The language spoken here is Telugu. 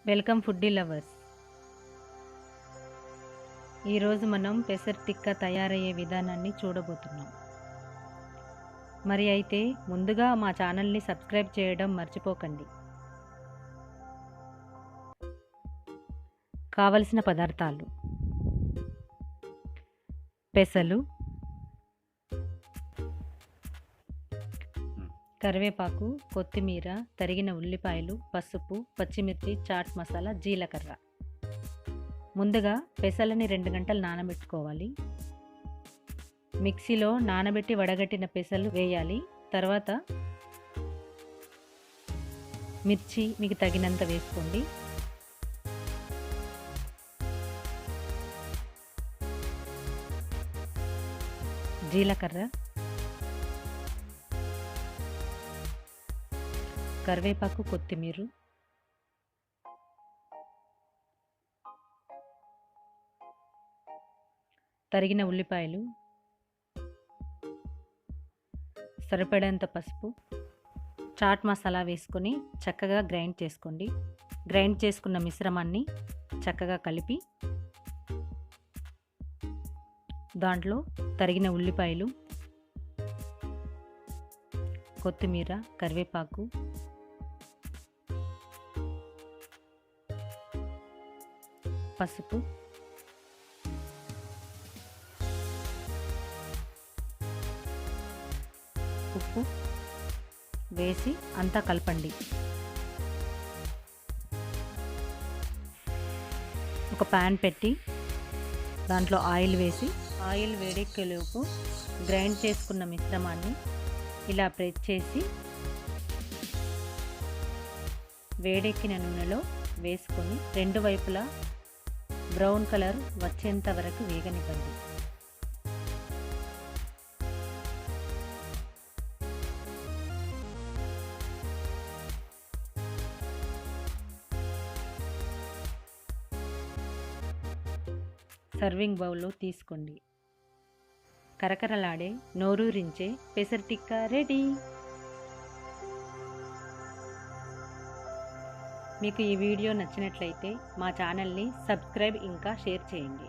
Welcome foodie lovers. ఈరోజు మనం పెసర్ టిక్కా తయారయ్యే విధానాన్ని చూడబోతున్నాం. మరి అయితే ముందుగా మా ఛానల్ని సబ్స్క్రైబ్ చేయడం మర్చిపోకండి. కావలసిన పదార్థాలు: పెసలు, కరివేపాకు, కొత్తిమీర, తరిగిన ఉల్లిపాయలు, పసుపు, పచ్చిమిర్చి, చాట్ మసాలా, జీలకర్ర. ముందుగా పెసలని 2 గంటలు నానబెట్టుకోవాలి. మిక్సీలో నానబెట్టి వడగట్టిన పెసలు వేయాలి. తర్వాత మిర్చి మీకు తగినంత వేసుకోండి. జీలకర్ర, కరివేపాకు, కొత్తిమీర, తరిగిన ఉల్లిపాయలు, సరిపడేంత పసుపు, చాట్ మసాలా వేసుకొని చక్కగా గ్రైండ్ చేసుకోండి. గ్రైండ్ చేసుకున్న మిశ్రమాన్ని చక్కగా కలిపి దాంట్లో తరిగిన ఉల్లిపాయలు, కొత్తిమీర, కరివేపాకు, పసుపు, ఉప్పు వేసి అంతా కలపండి. ఒక ప్యాన్ పెట్టి దాంట్లో ఆయిల్ వేసి ఆయిల్ వేడెక్కేలోపు గ్రైండ్ చేసుకున్న మిశ్రమాన్ని ఇలా ప్రెస్ చేసి వేడెక్కిన నూనెలో వేసుకొని 2 వైపులా బ్రౌన్ కలర్ వచ్చేంత వరకు వేగనివ్వండి. సర్వింగ్ బౌల్లో తీసుకోండి. కరకరలాడే నోరూరించే పెసర్ టిక్కా రెడీ. మీకు ఈ వీడియో నచ్చినట్లయితే మా ఛానల్ని సబ్స్క్రైబ్ ఇంకా షేర్ చేయండి.